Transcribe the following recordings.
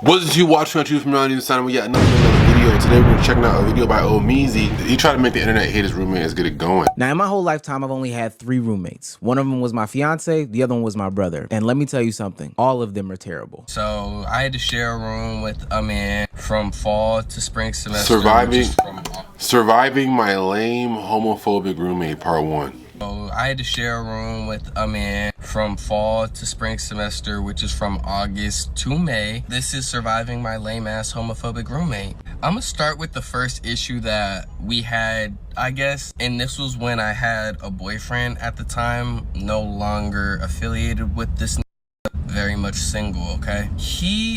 What's up, you WatchMeWatchYou from Melody Inside? We got another video. Today we're checking out a video by Omeezy. He tried to make the internet hate his roommate. Let's get it going. Now, in my whole lifetime, I've only had 3 roommates. One of them was my fiance, the other one was my brother. And let me tell you something, all of them are terrible. So I had to share a room with a man from fall to spring semester. Surviving my lame homophobic roommate, part 1. So I had to share a room with a man from fall to spring semester, which is from August to May. This is surviving my lame ass homophobic roommate. I'm gonna start with the first issue that we had, I guess, and this was when I had a boyfriend at the time, no longer affiliated with this, very much single, okay?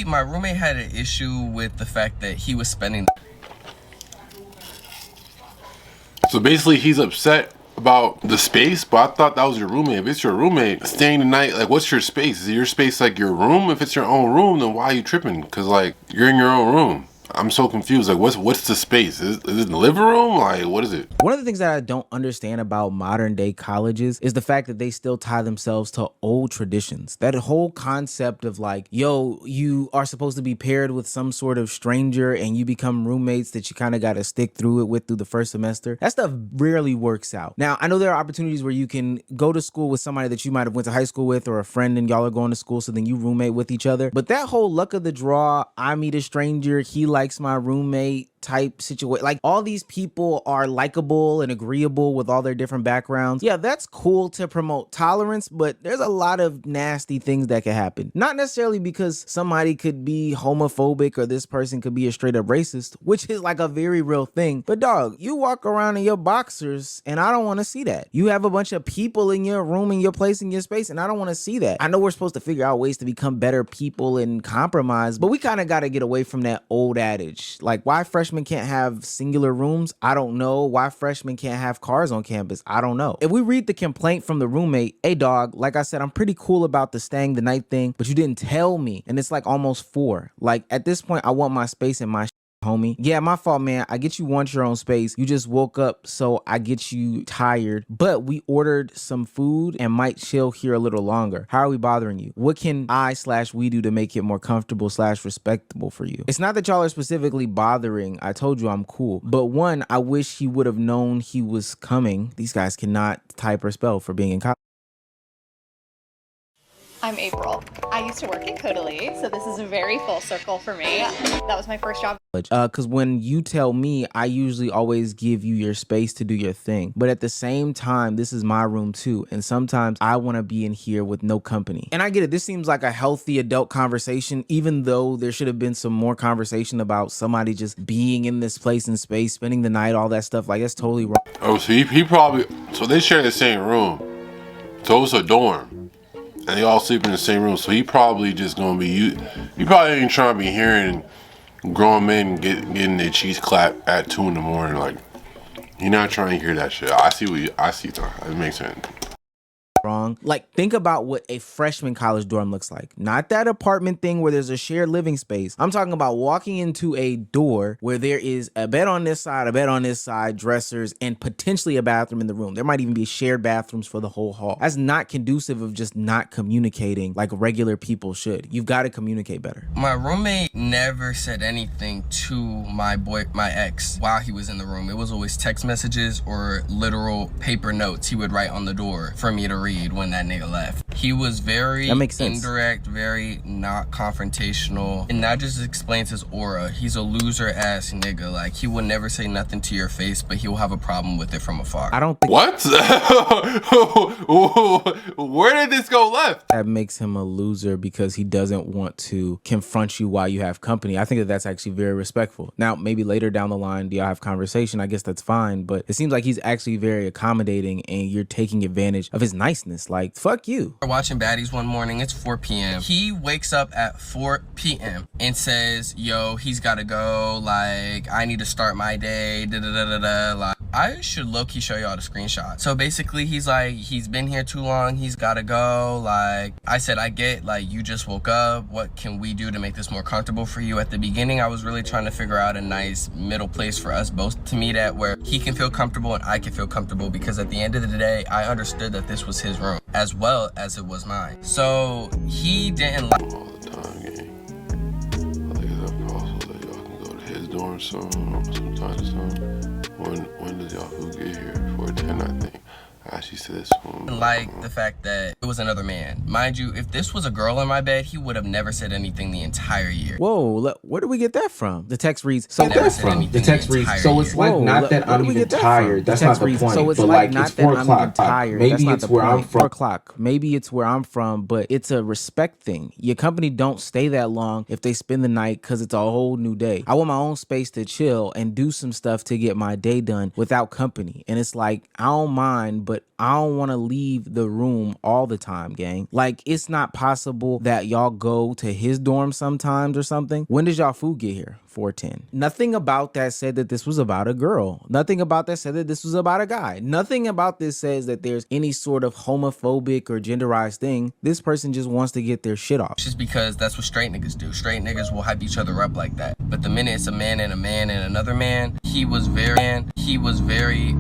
My roommate had an issue with the fact that he was spending. So basically he's upset about the space, but I thought that was your roommate. If it's your roommate staying the night, like, what's your space? Is your space like your room? If it's your own room, then why are you tripping? Because, like, you're in your own room. I'm so confused. Like, what's the space? Is it the living room? Like, what is it? One of the things that I don't understand about modern day colleges is the fact that they still tie themselves to old traditions. That whole concept of like, yo, you are supposed to be paired with some sort of stranger and you become roommates that you kind of got to stick through it with through the first semester. That stuff rarely works out. Now, I know there are opportunities where you can go to school with somebody that you might have went to high school with or a friend and y'all are going to school, so then you roommate with each other. But that whole luck of the draw, I meet a stranger, he likes my roommate type situation, like all these people are likable and agreeable with all their different backgrounds. Yeah, that's cool to promote tolerance, but there's a lot of nasty things that could happen. Not necessarily because somebody could be homophobic or this person could be a straight up racist, which is like a very real thing. But dog, you walk around in your boxers and I don't want to see that. You have a bunch of people in your room, in your place, in your space, and I don't want to see that. I know we're supposed to figure out ways to become better people and compromise, but we kind of got to get away from that old adage. Like, why freshmen can't have singular rooms? I don't know. Why freshmen can't have cars on campus? I don't know. If we read the complaint from the roommate, hey dog, like I said, I'm pretty cool about the staying the night thing, but you didn't tell me. And it's like almost 4. Like at this point, I want my space and my homie. Yeah, my fault, man. I get you want your own space. You just woke up, so I get you tired. But we ordered some food and might chill here a little longer. How are we bothering you? What can we do to make it more comfortable / respectable for you? It's not that y'all are specifically bothering. I told you I'm cool. But one, I wish he would have known he was coming. These guys cannot type or spell for being in college. I'm April. I used to work at Codely, so this is a very full circle for me. That was my first job. Because when you tell me, I usually always give you your space to do your thing. But at the same time, this is my room too. And sometimes I want to be in here with no company. And I get it. This seems like a healthy adult conversation, even though there should have been some more conversation about somebody just being in this place and space, spending the night, all that stuff. Like, that's totally wrong. Oh, so he probably, so they share the same room. So it's a dorm. And they all sleep in the same room, so he probably just gonna be he probably ain't trying to be hearing grown men getting their cheeks clapped at 2 in the morning. Like, you're not trying to hear that shit. I see, Tom. It makes sense. Wrong. Like, think about what a freshman college dorm looks like. Not that apartment thing where there's a shared living space. I'm talking about walking into a door where there is a bed on this side, a bed on this side, dressers, and potentially a bathroom in the room. There might even be shared bathrooms for the whole hall. That's not conducive of just not communicating like regular people should. You've got to communicate better. My roommate never said anything to my ex while he was in the room. It was always text messages or literal paper notes he would write on the door for me to read when that nigga left. He was very indirect, very not confrontational, and that just explains his aura. He's a loser ass nigga. Like, he will never say nothing to your face, but he will have a problem with it from afar. I don't think— What? Where did this go left? That makes him a loser because he doesn't want to confront you while you have company. I think that that's actually very respectful. Now, maybe later down the line, do y'all have conversation? I guess that's fine, but it seems like he's actually very accommodating and you're taking advantage of his niceness. Like, fuck you. We're watching baddies one morning. It's 4 p.m. He wakes up at 4 p.m. and says, yo, he's gotta go. Like, I need to start my day. Like, I should low-key show y'all the screenshot. So basically, he's like, he's been here too long. He's gotta go. Like, I said, I get, like, you just woke up. What can we do to make this more comfortable for you? At the beginning, I was really trying to figure out a nice middle place for us both to meet at where he can feel comfortable and I can feel comfortable, because at the end of the day, I understood that this was his room as well as it was mine. So he didn't like all the time, gang. sometimes. When does y'all who get here? 4:10, I think. She said this one. Like the fact that it was another man. Mind you, if this was a girl in my bed, he would have never said anything the entire year. Whoa, where do we get that from? The text reads, so it's like not that I'm even tired. That's not the point. So it's but like not it's that 4 I'm o'clock. even tired. Maybe That's not it's the where point. I'm from. 4 o'clock. Maybe it's where I'm from, but it's a respect thing. Your company don't stay that long if they spend the night because it's a whole new day. I want my own space to chill and do some stuff to get my day done without company. And it's like, I don't mind, but I don't want to leave the room all the time, gang. Like, it's not possible that y'all go to his dorm sometimes or something. When does y'all food get here? 4:10. Nothing about that said that this was about a girl. Nothing about that said that this was about a guy. Nothing about this says that there's any sort of homophobic or genderized thing. This person just wants to get their shit off. Just because that's what straight niggas do. Straight niggas will hype each other up like that. But the minute it's a man and another man, he was very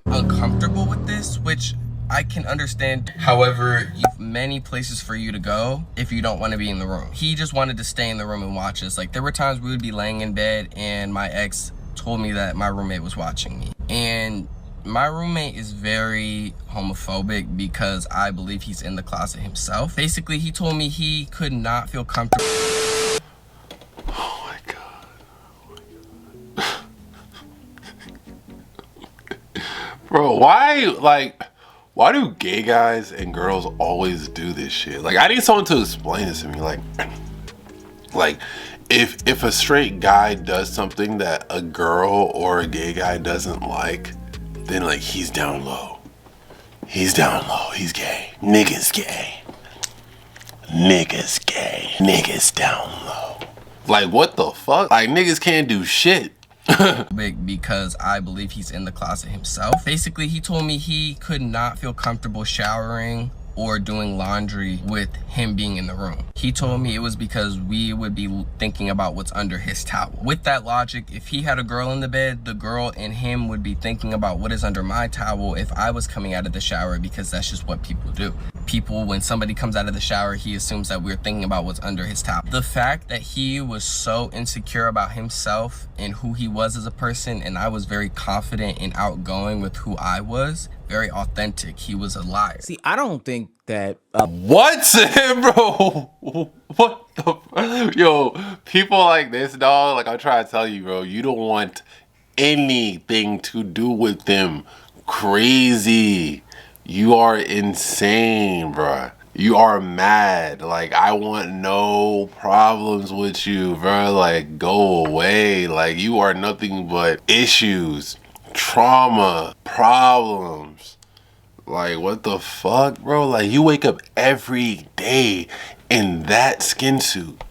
uncomfortable with this, which I can understand. However, you have many places for you to go if you don't want to be in the room. He just wanted to stay in the room and watch us. Like, there were times we would be laying in bed and my ex told me that my roommate was watching me. And my roommate is very homophobic because I believe he's in the closet himself. Basically, he told me he could not feel comfortable. Oh my god. Bro, why do gay guys and girls always do this shit? Like, I need someone to explain this to me. Like if a straight guy does something that a girl or a gay guy doesn't like, then like he's down low. He's down low. He's gay. Niggas gay. Niggas gay. Niggas down low. Like, what the fuck? Like, niggas can't do shit. Big because I believe he's in the closet himself. Basically, he told me he could not feel comfortable showering or doing laundry with him being in the room. He told me it was because we would be thinking about what's under his towel. With that logic, if he had a girl in the bed, the girl and him would be thinking about what is under my towel if I was coming out of the shower, because that's just what people do. People, when somebody comes out of the shower, he assumes that we're thinking about what's under his towel. The fact that he was so insecure about himself and who he was as a person, and I was very confident and outgoing with who I was, very authentic. He was a liar. See, I don't think that What, bro? What the yo? People like this, dog. Like, I'm trying to tell you, bro. You don't want anything to do with them. Crazy. You are insane, bro. You are mad. Like, I want no problems with you, bro. Like, go away. Like, you are nothing but issues, trauma, problems. Like, what the fuck, bro? Like, you wake up every day in that skin suit.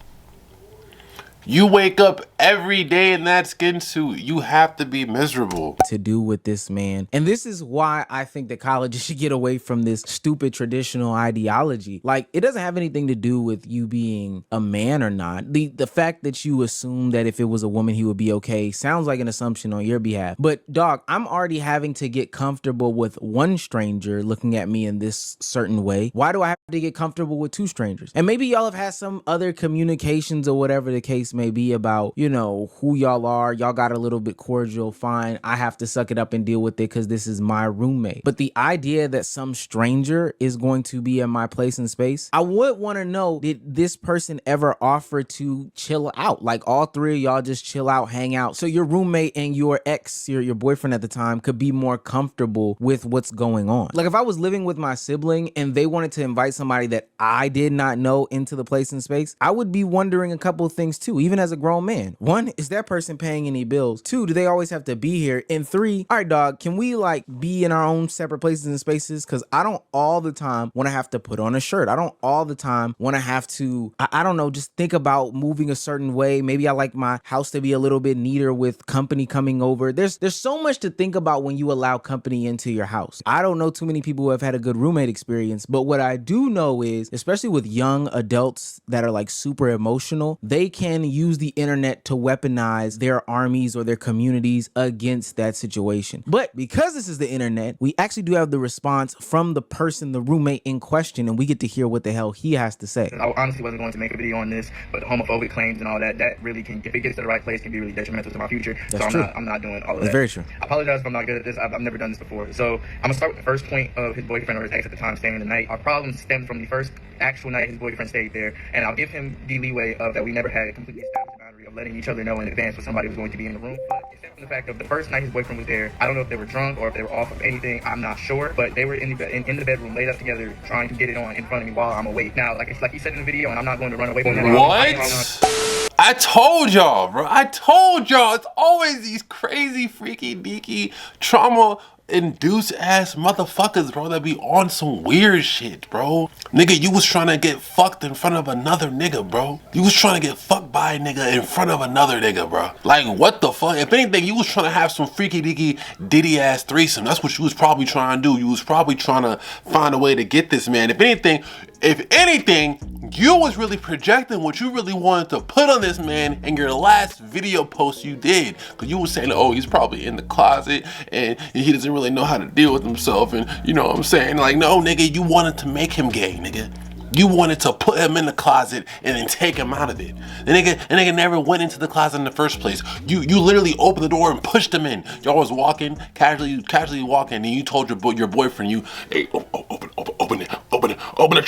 You wake up every day in that skin suit. You have to be miserable. To do with this man. And this is why I think that colleges should get away from this stupid traditional ideology. Like, it doesn't have anything to do with you being a man or not. The fact that you assume that if it was a woman he would be okay sounds like an assumption on your behalf. But dog, I'm already having to get comfortable with one stranger looking at me in this certain way. Why do I have to get comfortable with two strangers? And maybe y'all have had some other communications or whatever the case may be about, you know, who y'all are. Y'all got a little bit cordial. Fine. I have to suck it up and deal with it because this is my roommate. But the idea that some stranger is going to be in my place and space, I would want to know, did this person ever offer to chill out? Like, all three of y'all just chill out, hang out, so your roommate and your ex, your boyfriend at the time, could be more comfortable with what's going on. Like, if I was living with my sibling and they wanted to invite somebody that I did not know into the place and space, I would be wondering a couple of things too, even as a grown man. One, is that person paying any bills? Two, do they always have to be here? And three, all right, dog, can we like be in our own separate places and spaces? Because I don't all the time want to have to put on a shirt. I don't all the time want to have to, I don't know, just think about moving a certain way. Maybe I like my house to be a little bit neater with company coming over. There's so much to think about when you allow company into your house. I don't know too many people who have had a good roommate experience, but what I do know is, especially with young adults that are like super emotional, they can use the internet to weaponize their armies or their communities against that situation. But because this is the internet, we actually do have the response from the person, the roommate in question, and we get to hear what the hell he has to say. I honestly wasn't going to make a video on this, but homophobic claims and all that really can, if it gets to the right place, can be really detrimental to my future. That's so true. I'm not doing all of that. That's very true. I apologize if I'm not good at this. I've never done this before. So I'm gonna start with the first point of his boyfriend or his ex at the time staying the night. Our problem stemmed from the first actual night his boyfriend stayed there, and I'll give him the leeway of that we never had a completely established boundary of letting each other know in advance when somebody was going to be in the room. But except for the fact of the first night his boyfriend was there, I don't know if they were drunk or if they were off of anything. I'm not sure, but they were in the bedroom laid up together trying to get it on in front of me while I'm awake. Now, like he said in the video, and I'm not going to run away from that. What? I told y'all, bro. I told y'all. It's always these crazy, freaky, deaky, trauma-induced ass motherfuckers, bro, that be on some weird shit, bro. Nigga, you was trying to get fucked in front of another nigga, bro. You was trying to get fucked by a nigga in front of another nigga, bro. Like, what the fuck? If anything, you was trying to have some freaky, deaky, diddy-ass threesome. That's what you was probably trying to do. You was probably trying to find a way to get this man. If anything, you was really projecting what you really wanted to put on this man in your last video post you did. Because you was saying, oh, he's probably in the closet and he doesn't really know how to deal with himself. And you know what I'm saying? Like, no, nigga, you wanted to make him gay, nigga. You wanted to put him in the closet and then take him out of it. The nigga never went into the closet in the first place. You literally opened the door and pushed him in. Y'all was walking, casually walking, and you told your boyfriend, hey, open the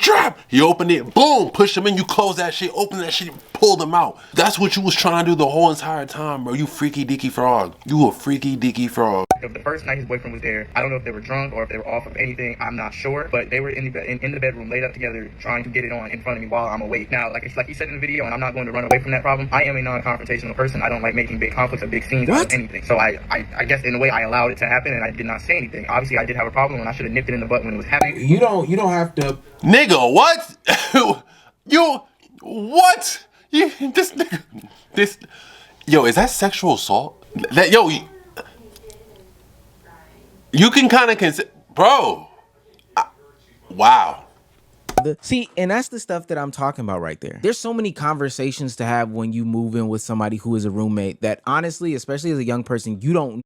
trap. He opened it, boom, pushed him in, you closed that shit, opened that shit, pulled him out. That's what you was trying to do the whole entire time, bro. You freaky deaky frog. You a freaky deaky frog. The first night his boyfriend was there, I don't know if they were drunk or if they were off of anything. I'm not sure, but they were in the bedroom laid up together trying to get it on in front of me while I'm awake. Now, like he said in the video, and I'm not going to run away from that problem. I am a non-confrontational person. I don't like making big conflicts or big scenes out of anything. So I guess in a way I allowed it to happen, and I did not say anything. Obviously, I did have a problem, and I should have nipped it in the butt when it was happening. You don't have to. Nigga, what? What? Yo, is that sexual assault? You can kind of consider, bro. Wow. See, and that's the stuff that I'm talking about right there. There's so many conversations to have when you move in with somebody who is a roommate that honestly, especially as a young person, you don't.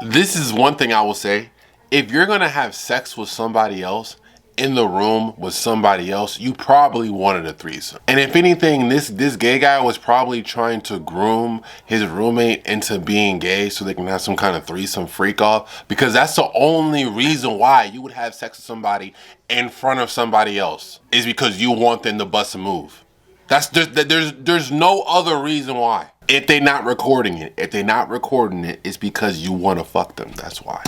This is one thing I will say. If you're going to have sex with somebody else in the room with somebody else, you probably wanted a threesome. And if anything, this gay guy was probably trying to groom his roommate into being gay so they can have some kind of threesome freak off, because that's the only reason why you would have sex with somebody in front of somebody else, is because you want them to bust a move. There's no other reason why. If they're not recording it, it's because you want to fuck them. That's why.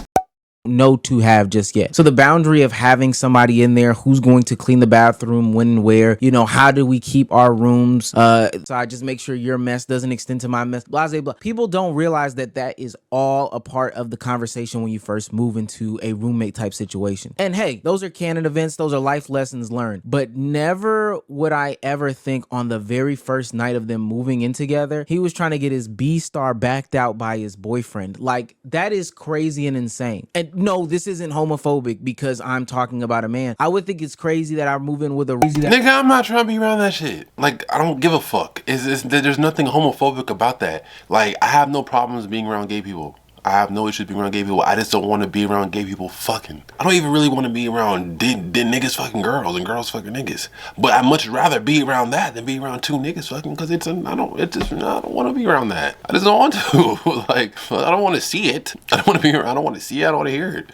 Know to have just yet. So the boundary of having somebody in there who's going to clean the bathroom when and where, you know, how do we keep our rooms, so I just make sure your mess doesn't extend to my mess, blah, blah, blah. People don't realize that that is all a part of the conversation when you first move into a roommate type situation. And hey, those are canon events, those are life lessons learned, but never would I ever think on the very first night of them moving in together, he was trying to get his B-star backed out by his boyfriend. Like, that is crazy and insane. And no, this isn't homophobic because I'm talking about a man. I would think it's crazy that I move in with a nigga. I'm not trying to be around that shit. Like, I don't give a fuck. There's nothing homophobic about that. Like, I have no problems being around gay people. I have no issues being around gay people. I just don't want to be around gay people fucking. I don't even really want to be around niggas fucking girls and girls fucking niggas. But I'd much rather be around that than be around two niggas fucking, because I don't want to be around that. I just don't want to. Like, I don't want to see it. I don't want to be around. I don't want to see it. I don't want to hear it.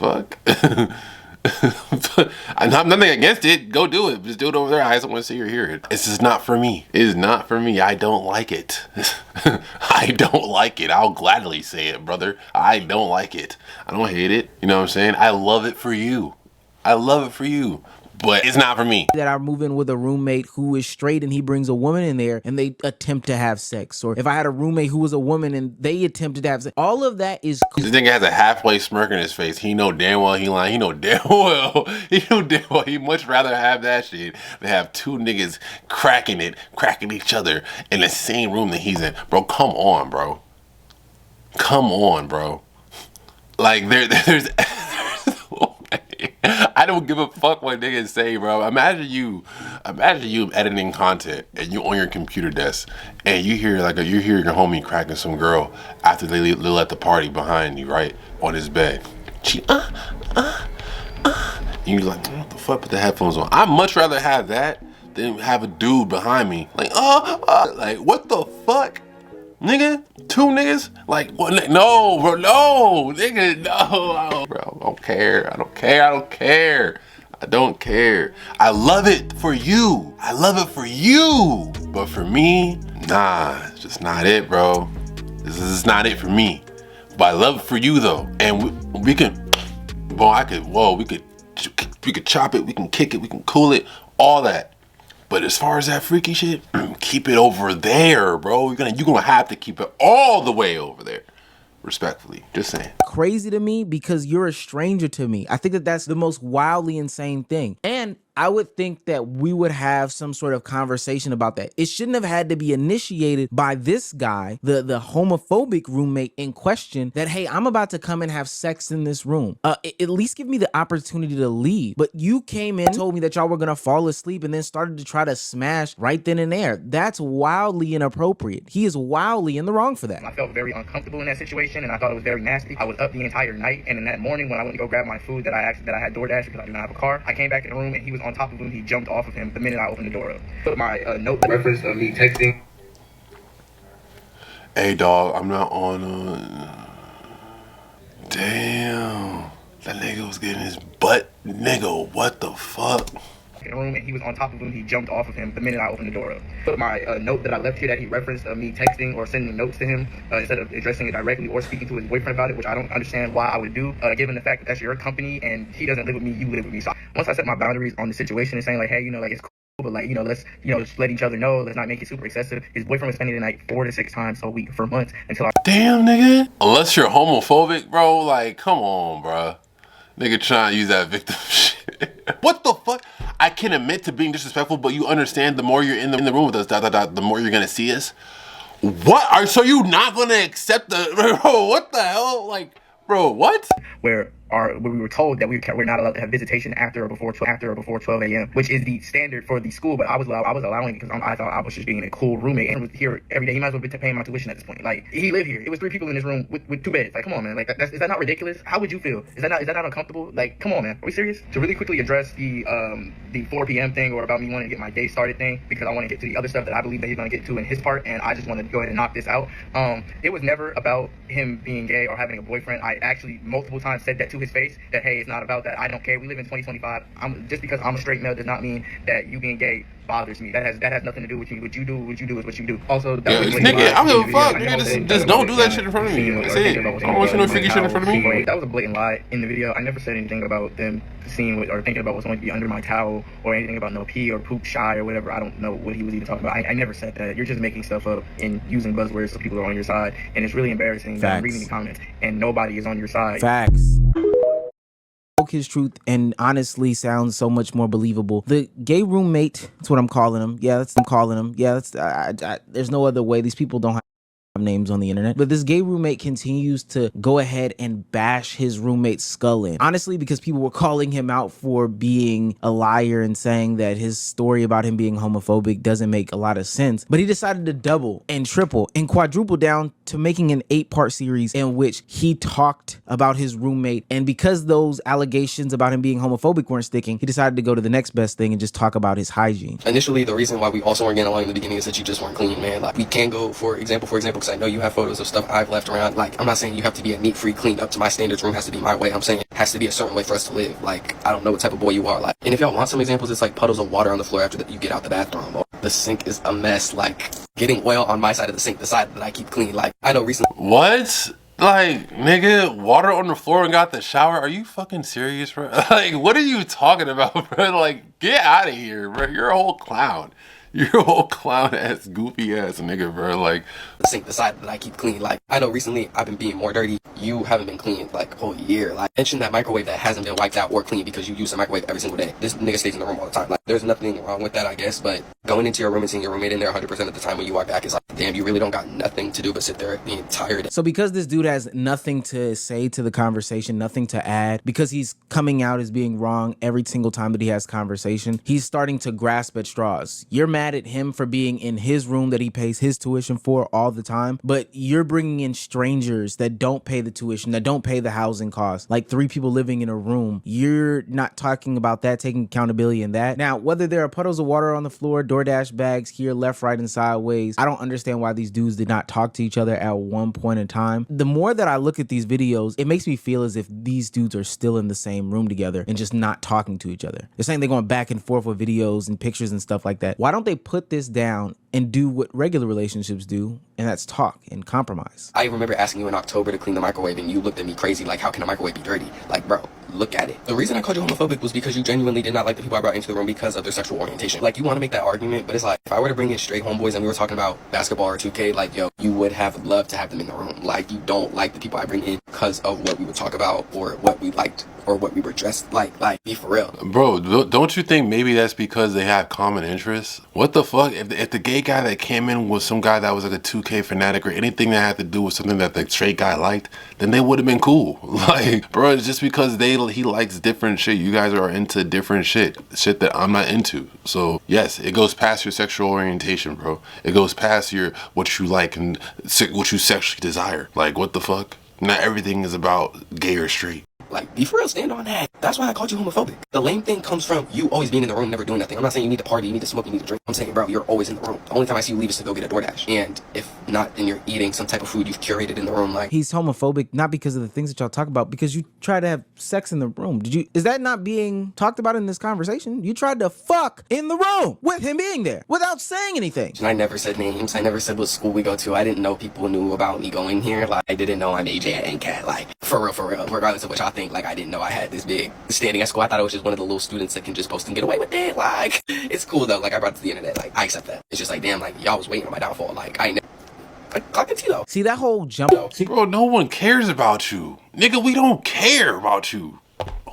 Fuck. I'm nothing against it. Go do it. Just do it over there. I just don't want to see or hear it. This is not for me. It is not for me. I don't like it. I don't like it. I'll gladly say it, brother. I don't like it. I don't hate it. You know what I'm saying? I love it for you. I love it for you. But it's not for me. That I move in with a roommate who is straight and he brings a woman in there and they attempt to have sex. Or if I had a roommate who was a woman and they attempted to have sex. All of that is cool. This nigga has a halfway smirk in his face. He know damn well he lying. He know damn well he'd much rather have that shit than have two niggas cracking each other in the same room that he's in. Bro, come on, bro. Come on, bro. Like, there's no way. I don't give a fuck what niggas say, bro. Imagine you editing content and you on your computer desk and you hear your homie cracking some girl after they let the party behind you, right? On his bed. She and you're like, what the fuck, put the headphones on. I'd much rather have that than have a dude behind me. Like, like what the fuck? Nigga, two niggas? Like, what? No, bro, no, nigga, no. Bro, I don't care. I don't care. I love it for you. But for me, nah, it's just not it, bro. This is not it for me. But I love it for you, though. And we can, we could chop it, we can kick it, we can cool it, all that. But as far as that freaky shit, keep it over there, bro. You're gonna have to keep it all the way over there. Respectfully, just saying. Crazy to me because you're a stranger to me. I think that that's the most wildly insane thing. And I would think that we would have some sort of conversation about that. It shouldn't have had to be initiated by this guy, the homophobic roommate in question, that, hey, I'm about to come and have sex in this room. At least give me the opportunity to leave. But you came in, told me that y'all were gonna fall asleep, and then started to try to smash right then and there. That's wildly inappropriate. He is wildly in the wrong for that. I felt very uncomfortable in that situation, and I thought it was very nasty. I was up the entire night, and in that morning when I went to go grab my food that I had DoorDash because I do not have a car, I came back in the room and he was on top of him. He jumped off of him the minute I opened the door up. Put my note reference of me texting. Hey dog, I'm not on Damn. That nigga was getting his butt. Nigga, what the fuck? In the room and he was on top of him. He jumped off of him the minute I opened the door up. Put my note that I left here that he referenced of me texting or sending notes to him instead of addressing it directly or speaking to his boyfriend about it, which I don't understand why I would do, given the fact that that's your company and he doesn't live with me, you live with me. So once I set my boundaries on the situation and saying like, hey, like it's cool, but like, let's, just let each other know, let's not make it super excessive. His boyfriend was spending the night 4 to 6 times a week for months until I... Damn, nigga. Unless you're homophobic, bro, like, come on, bro. Nigga trying to use that victim shit. What the fuck? I can admit to being disrespectful, but you understand the more you're in the room with us, the more you're gonna see us. What? So you not gonna accept the... Bro, what the hell? Like, bro, what? Where we were told that we're not allowed to have visitation after or before 12 a.m., which is the standard for the school. But I was allowing it because I thought I was just being a cool roommate and was here every day. He might as well be paying my tuition at this point. Like, he lived here. It was 3 people in this room with 2 beds. Like, come on, man. Like, is that not ridiculous? How would you feel? Is that not uncomfortable? Like, come on, man. Are we serious? To really quickly address the 4 p.m. thing, or about me wanting to get my day started thing, because I want to get to the other stuff that I believe that he's going to get to in his part, and I just want to go ahead and knock this out. It was never about him being gay or having a boyfriend. I actually multiple times said that to his face, that, hey, it's not about that. I don't care. We live in 2025. Just because I'm a straight male does not mean that you being gay bothers me. That has nothing to do with you. What you do is what you do. Also, nigga, I don't give a fuck. Nigga, just don't do that shit in front of me. That's it. I don't want you to know freaky shit in front of me. That was a blatant lie in the video. I never said anything about them seeing or thinking about what's going to be under my towel, or anything about no pee or poop shy or whatever. I don't know what he was even talking about. I never said that. You're just making stuff up and using buzzwords so people are on your side, and it's really embarrassing. That I'm reading the comments and nobody is on your side. Facts. His truth, and honestly sounds so much more believable. The gay roommate, that's what I'm calling him. Yeah, that's what I'm calling him. Yeah, that's there's no other way. These people don't have names on the internet. But this gay roommate continues to go ahead and bash his roommate's skull in. Honestly, because people were calling him out for being a liar and saying that his story about him being homophobic doesn't make a lot of sense. But he decided to double and triple and quadruple down to making an 8-part series in which he talked about his roommate. And because those allegations about him being homophobic weren't sticking, he decided to go to the next best thing and just talk about his hygiene. Initially, the reason why we also weren't getting along in the beginning is that you just weren't clean, man. Like, we can go, for example, because I know you have photos of stuff I've left around. Like, I'm not saying you have to be a neat, free, cleaned up to my standards. Room has to be my way. I'm saying it has to be a certain way for us to live. Like, I don't know what type of boy you are. Like, and if y'all want some examples, it's like puddles of water on the floor after that you get out the bathroom. Or the sink is a mess. Like, getting oil on my side of the sink, the side that I keep clean. Like, I know recently. What? Like, nigga, water on the floor and got the shower? Are you fucking serious, bro? Like, what are you talking about, bro? Like, get out of here, bro. You're a whole clown. You're a whole clown ass, goofy ass nigga, bro. Like, the sink, the side that I keep clean. Like, I know recently I've been being more dirty. You haven't been clean like a whole year. Like, mention that microwave that hasn't been wiped out or clean because you use the microwave every single day. This nigga stays in the room all the time. Like, there's nothing wrong with that, I guess, but Going into your room and seeing your roommate in there 100% of the time when you walk back is like, damn, you really don't got nothing to do but sit there the entire day. So because this dude has nothing to say to the conversation, nothing to add, because he's coming out as being wrong every single time that he has conversation, he's starting to grasp at straws. You're mad at him for being in his room that he pays his tuition for all the time, but you're bringing in strangers that don't pay the tuition, that don't pay the housing costs, like 3 people living in a room. You're not talking about that, taking accountability in that. Now, whether there are puddles of water on the floor, DoorDash bags here, left, right, and sideways, I don't understand why these dudes did not talk to each other at one point in time. The more that I look at these videos, it makes me feel as if these dudes are still in the same room together and just not talking to each other. They're saying they're going back and forth with videos and pictures and stuff like that. Why don't they put this down and do what regular relationships do, and that's talk and compromise? I remember asking you in October to clean the microwave, and you looked at me crazy like, how can a microwave be dirty? Like, bro, look at it. The reason I called you homophobic was because you genuinely did not like the people I brought into the room because of their sexual orientation. Like, you want to make that argument, but it's like, if I were to bring in straight homeboys and we were talking about basketball or 2K, like, yo, you would have loved to have them in the room. Like, you don't like the people I bring in because of what we would talk about or what we liked or what we were dressed like. Like, be for real. Bro, don't you think maybe that's because they have common interests? What the fuck? If the gay guy that came in was some guy that was like a 2K fanatic or anything that had to do with something that the straight guy liked, then they would have been cool. Like, bro, it's just because he likes different shit. You guys are into different shit that I'm not into. So yes, it goes past your sexual orientation, bro. It goes past what you like and what you sexually desire. Like, what the fuck? Not everything is about gay or straight. Like, be for real, stand on that. That's why I called you homophobic. The lame thing comes from you always being in the room, never doing nothing. I'm not saying you need to party, you need to smoke, you need to drink. I'm saying, bro, you're always in the room. The only time I see you leave is to go get a DoorDash. And if not, then you're eating some type of food you've curated in the room. Like, he's homophobic not because of the things that y'all talk about, because you try to have sex in the room. Is that not being talked about in this conversation? You tried to fuck in the room with him being there without saying anything. and I never said names. I never said what school we go to. I didn't know people knew about me going here. Like, I didn't know I'm AJ at NCAT. Like, for real. Regardless of what y'all think, like, I didn't know I had this big standing at school. I thought I was just one of the little students that can just post and get away with it. Like, it's cool though. Like, I brought it to the internet. Like, I accept that. It's just like, damn, like, y'all was waiting on my downfall. Like, I ain't like, clock it though. See, that whole jump. Bro, no one cares about you. Nigga, we don't care about you.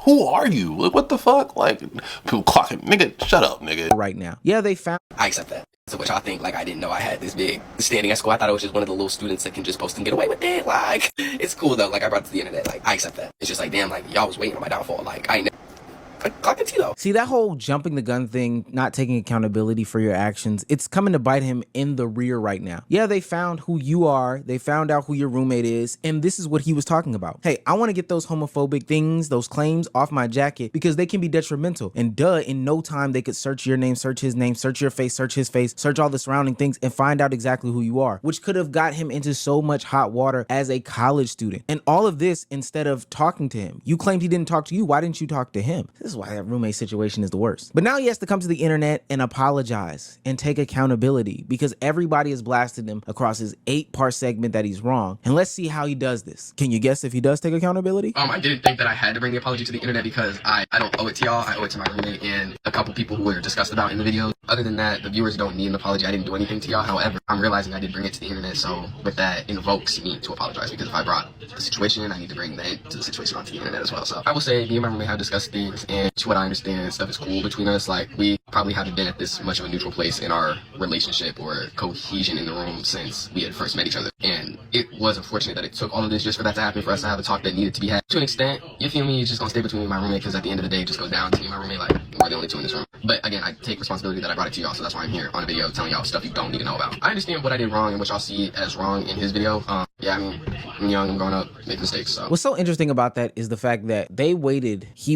Who are you? Like, what the fuck? Like, people clocking. Nigga, shut up, nigga. Right now. Yeah, they found. I accept that. So what y'all think, like, I didn't know I had this big standing at school. I thought I was just one of the little students that can just post and get away with it. Like, it's cool though. Like, I brought it to the internet. Like, I accept that. It's just like, damn, like, y'all was waiting on my downfall. Like, I ain't like, clock it though. See, that whole jumping the gun thing, not taking accountability for your actions, it's coming to bite him in the rear right now. Yeah, they found who you are. They found out who your roommate is. And this is what he was talking about. Hey, I want to get those homophobic things, those claims off my jacket because they can be detrimental. And in no time, they could search your name, search his name, search your face, search his face, search all the surrounding things and find out exactly who you are, which could have got him into so much hot water as a college student. And all of this instead of talking to him. You claimed he didn't talk to you. Why didn't you talk to him? This is why that roommate situation is the worst. But now he has to come to the internet and apologize and take accountability because everybody has blasted him across his 8-part segment that he's wrong. And let's see how he does this. Can you guess if he does take accountability? I didn't think that I had to bring the apology to the internet because I don't owe it to y'all. I owe it to my roommate and a couple people who were discussed about in the video. Other than that, the viewers don't need an apology. I didn't do anything to y'all. However, I'm realizing I did bring it to the internet. So with that invokes me to apologize because if I brought the situation, I need to bring the situation onto the internet as well. So I will say me and my roommate have discussed things, and to what I understand, stuff is cool between us. Like, we probably haven't been at this much of a neutral place in our relationship or cohesion in the room since we had first met each other. And it was unfortunate that it took all of this just for that to happen, for us to have a talk that needed to be had. To an extent, you feel me, it's just gonna stay between me and my roommate because at the end of the day, it just goes down to me and my roommate. Like, we're the only two in this room. But again, I take responsibility that I brought it to y'all, so that's why I'm here on a video telling y'all stuff you don't need to know about. I understand what I did wrong and what y'all see as wrong in his video. Yeah, I mean, I'm young, I'm growing up, make mistakes, so. What's so interesting about that is the fact that he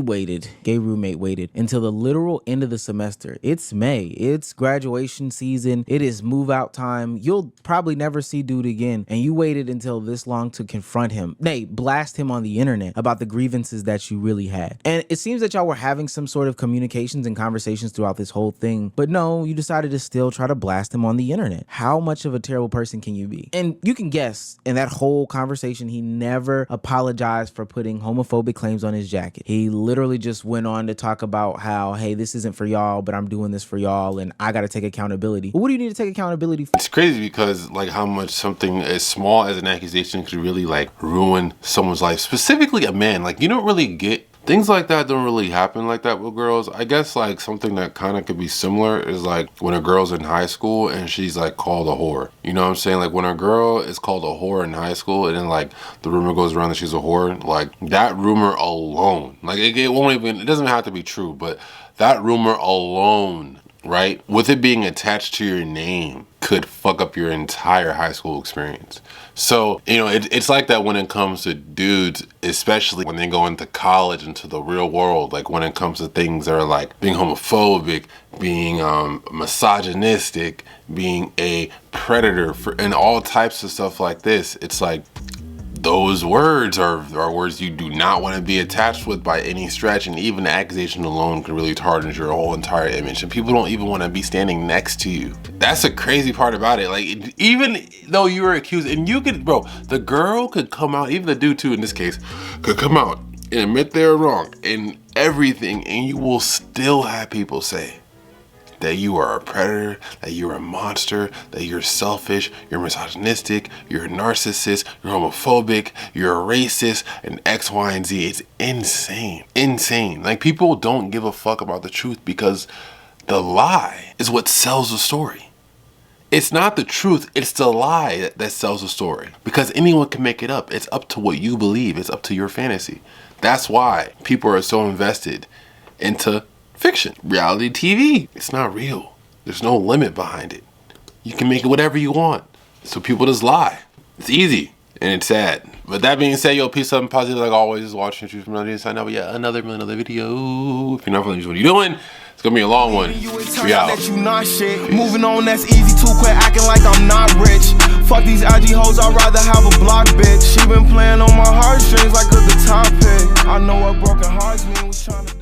waited, gay roommate waited until the literal end of the semester. It's May, it's graduation season, it is move out time. You'll probably never see dude again. And you waited until this long to confront him. Nay, blast him on the internet about the grievances that you really had. And it seems that y'all were having some sort of communications and conversations throughout this whole thing. But no, you decided to still try to blast him on the internet. How much of a terrible person can you be? And you can guess, in that whole conversation, he never apologized for putting homophobic claims on his jacket. He literally just went on to talk about how, hey, this isn't for y'all, but I'm doing this for y'all and I got to take accountability. But what do you need to take accountability for? It's crazy because like how much something as small as an accusation could really like ruin someone's life, specifically a man. Like, you don't really get things like that don't really happen like that with girls. I guess like something that kind of could be similar is like when a girl's in high school and she's like called a whore. You know what I'm saying? Like when a girl is called a whore in high school and then like the rumor goes around that she's a whore, like that rumor alone, like it won't even, it doesn't have to be true, but that rumor alone, right, with it being attached to your name, could fuck up your entire high school experience. So, you know, it's like that when it comes to dudes, especially when they go into college, into the real world, like when it comes to things that are like being homophobic, being misogynistic, being a predator, and all types of stuff like this. It's like, those words are words you do not want to be attached with by any stretch, and even the accusation alone can really tarnish your whole entire image, and people don't even want to be standing next to you. That's the crazy part about it. Like, even though you were accused, and you could, bro, the girl could come out, even the dude too in this case, could come out and admit they're wrong and everything, and you will still have people say that you are a predator, that you're a monster, that you're selfish, you're misogynistic, you're a narcissist, you're homophobic, you're a racist, and X, Y, and Z. It's insane. Insane. Like, people don't give a fuck about the truth because the lie is what sells the story. It's not the truth, it's the lie that sells the story. Because anyone can make it up. It's up to what you believe. It's up to your fantasy. That's why people are so invested into fiction. Reality TV, it's not real. There's no limit behind it. You can make it whatever you want. So people just lie. It's easy and it's sad. But that being said, yo, peace, love, and positive like always. Is watching you from another inside now, but yeah, another video. If you're not feeling what you're doing, it's gonna be a long one. We out. That you not shit. Moving on, that's easy too. Quit acting like I'm not rich. Fuck these IG hoes, I'd rather have a block bitch. She been playing on my heartstrings like a guitar pick. I know what broken hearts mean. Was trying to